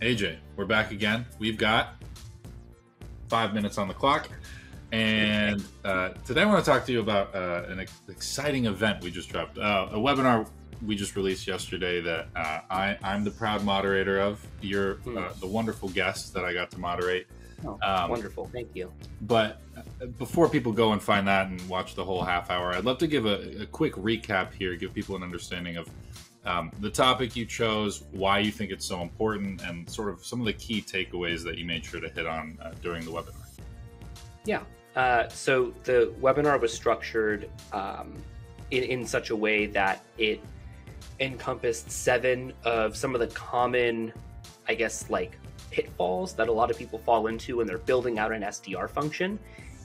AJ, we're back again. We've got 5 minutes on the clock. And today I want to talk to you about an exciting event we just dropped. A webinar we just released yesterday that I'm the proud moderator of. You're the wonderful guest that I got to moderate. Oh, wonderful. Thank you. But before people go and find that and watch the whole half hour, I'd love to give a quick recap here, give people an understanding of the topic you chose, why you think it's so important, and sort of some of the key takeaways that you made sure to hit on during the webinar. Yeah. So the webinar was structured in such a way that it encompassed 7 of some of the common, I guess, like pitfalls that a lot of people fall into when they're building out an SDR function.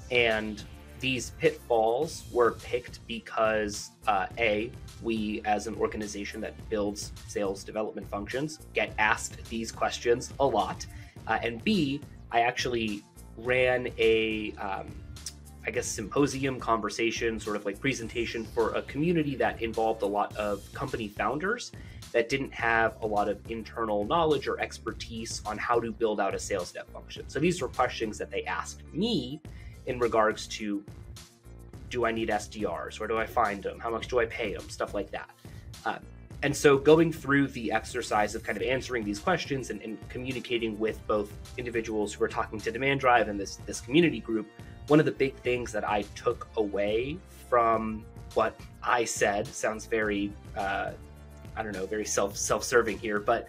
And these pitfalls were picked because we as an organization that builds sales development functions get asked these questions a lot. And B, I actually ran a symposium conversation, sort of like presentation for a community that involved a lot of company founders that didn't have a lot of internal knowledge or expertise on how to build out a sales dev function. So these were questions that they asked me in regards to, do I need SDRs? Where do I find them? How much do I pay them? Stuff like that. And so going through the exercise of kind of answering these questions and communicating with both individuals who are talking to Demand Drive and this community group, one of the big things that I took away from what I said, sounds very, very self-serving here, but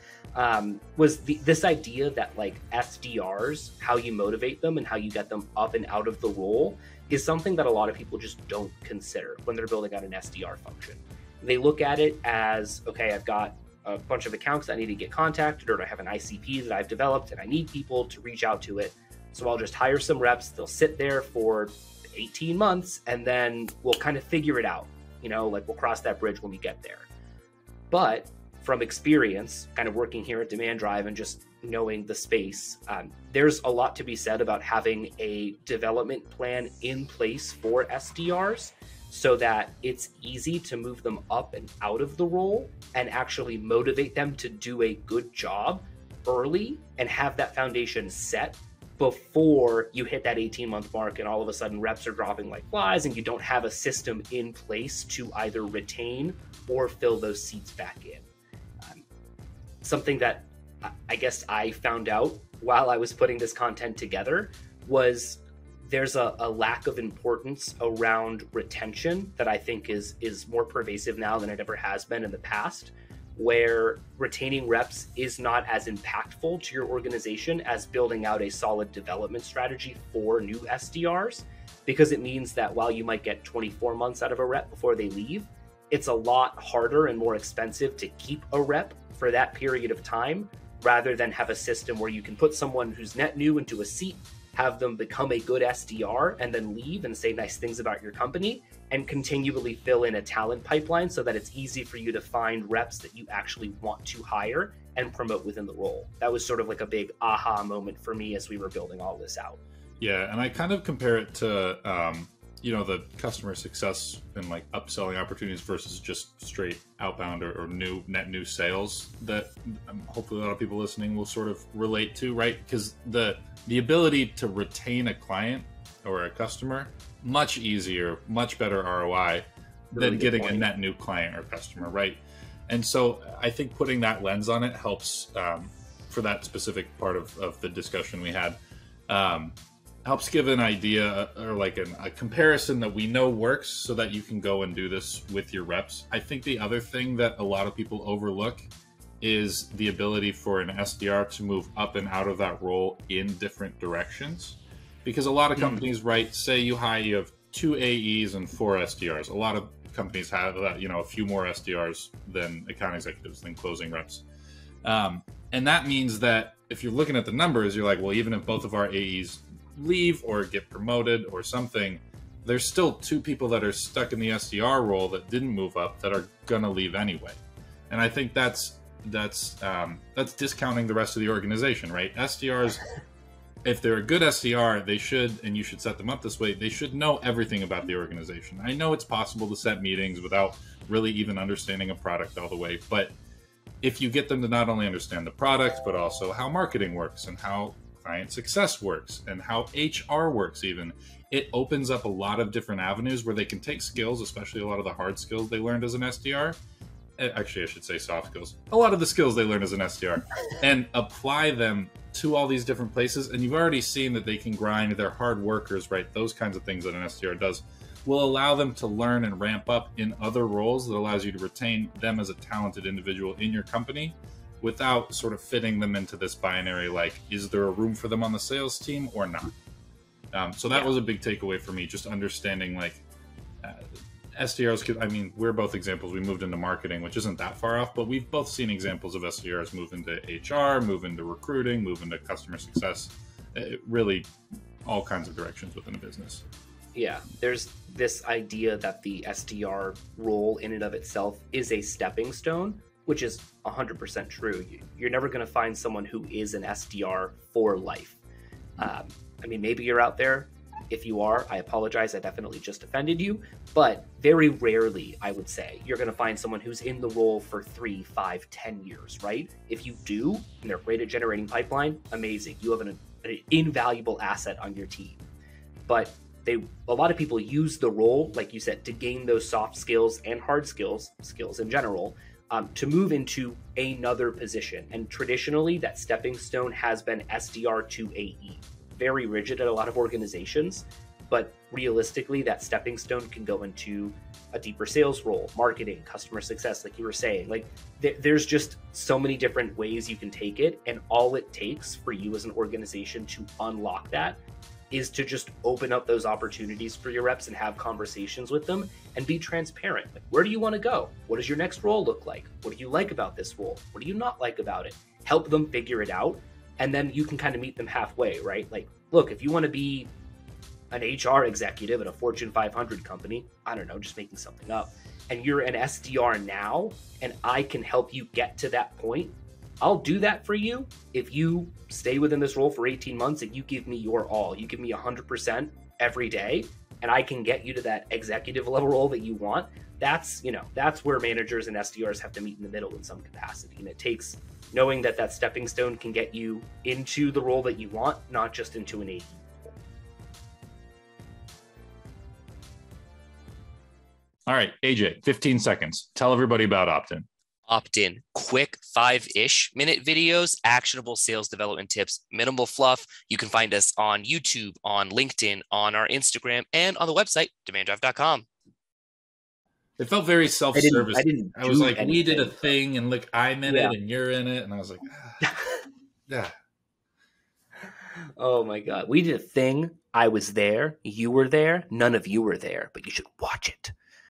was this idea that like SDRs, how you motivate them and how you get them up and out of the role is something that a lot of people just don't consider when they're building out an SDR function. They look at it as, okay, I've got a bunch of accounts that I need to get contacted, or I have an ICP that I've developed and I need people to reach out to it. So I'll just hire some reps, they'll sit there for 18 months, and then we'll kind of figure it out. Like we'll cross that bridge when we get there. But from experience, kind of working here at Demand Drive and just knowing the space, there's a lot to be said about having a development plan in place for SDRs so that it's easy to move them up and out of the role and actually motivate them to do a good job early and have that foundation set before you hit that 18-month mark and all of a sudden reps are dropping like flies and you don't have a system in place to either retain or fill those seats back in. Something that I guess I found out while I was putting this content together was there's a lack of importance around retention that I think is more pervasive now than it ever has been in the past, where retaining reps is not as impactful to your organization as building out a solid development strategy for new SDRs, because it means that while you might get 24 months out of a rep before they leave, it's a lot harder and more expensive to keep a rep for that period of time, rather than have a system where you can put someone who's net new into a seat, have them become a good SDR, and then leave and say nice things about your company, and continually fill in a talent pipeline so that it's easy for you to find reps that you actually want to hire and promote within the role. That was sort of like a big aha moment for me as we were building all this out. Yeah, and I kind of compare it to, the customer success and like upselling opportunities versus just straight outbound or net new sales that hopefully a lot of people listening will sort of relate to, right? Because the ability to retain a client or a customer, much easier, much better ROI than getting a net new client or customer, right? And so I think putting that lens on it helps for that specific part of the discussion we had. Helps give an idea or like a comparison that we know works so that you can go and do this with your reps. I think the other thing that a lot of people overlook is the ability for an SDR to move up and out of that role in different directions. Because a lot of companies, right, say you have 2 AEs and 4 SDRs. A lot of companies have that, a few more SDRs than account executives, than closing reps. And that means that if you're looking at the numbers, you're like, well, even if both of our AEs leave or get promoted or something, there's still 2 people that are stuck in the SDR role that didn't move up that are gonna leave anyway. And I think that's discounting the rest of the organization, right? SDRs, if they're a good SDR, they should, and you should set them up this way, they should know everything about the organization. I know it's possible to set meetings without really even understanding a product all the way, but if you get them to not only understand the product, but also how marketing works and how client success works and how HR works even, it opens up a lot of different avenues where they can take skills, especially a lot of the hard skills they learned as an SDR. Actually, I should say soft skills. A lot of the skills they learned as an SDR and apply them to all these different places. And you've already seen that they can grind. They're hard workers, right? Those kinds of things that an SDR does will allow them to learn and ramp up in other roles that allows you to retain them as a talented individual in your company without sort of fitting them into this binary, like, is there a room for them on the sales team or not? So that was a big takeaway for me, just understanding like SDRs could, I mean, we're both examples. We moved into marketing, which isn't that far off, but we've both seen examples of SDRs move into HR, move into recruiting, move into customer success, really all kinds of directions within a business. Yeah, there's this idea that the SDR role in and of itself is a stepping stone, which is 100% true. You're never going to find someone who is an SDR for life. I mean, maybe you're out there. If you are, I apologize. I definitely just offended you. But very rarely, I would say, you're going to find someone who's in the role for 3, 5, 10 years, right? If you do, and they're great at generating pipeline, amazing. You have an invaluable asset on your team. But a lot of people use the role, like you said, to gain those soft skills and hard skills in general, to move into another position. And traditionally, that stepping stone has been SDR to AE. Very rigid at a lot of organizations, but realistically, that stepping stone can go into a deeper sales role, marketing, customer success, like you were saying. Like there's just so many different ways you can take it, and all it takes for you as an organization to unlock that is to just open up those opportunities for your reps and have conversations with them and be transparent. Like, where do you want to go? What does your next role look like? What do you like about this role? What do you not like about it? Help them figure it out. And then you can kind of meet them halfway, right? Like, look, if you want to be an HR executive at a Fortune 500 company, I don't know, just making something up, and you're an SDR now, and I can help you get to that point, I'll do that for you if you stay within this role for 18 months and you give me your all. You give me 100% every day, and I can get you to that executive level role that you want. That's where managers and SDRs have to meet in the middle in some capacity. And it takes knowing that that stepping stone can get you into the role that you want, not just into an AE. All right, AJ, 15 seconds. Tell everybody about Opt-in. Opt-in, quick 5-ish minute videos, actionable sales development tips, minimal fluff. You can find us on YouTube, on LinkedIn, on our Instagram, and on the website, demanddrive.com. It felt very self-service. I was like, anything. We did a thing, and look, I'm in it, and you're in it. And I was like, yeah. Oh my God. We did a thing. I was there. You were there. None of you were there, but you should watch it.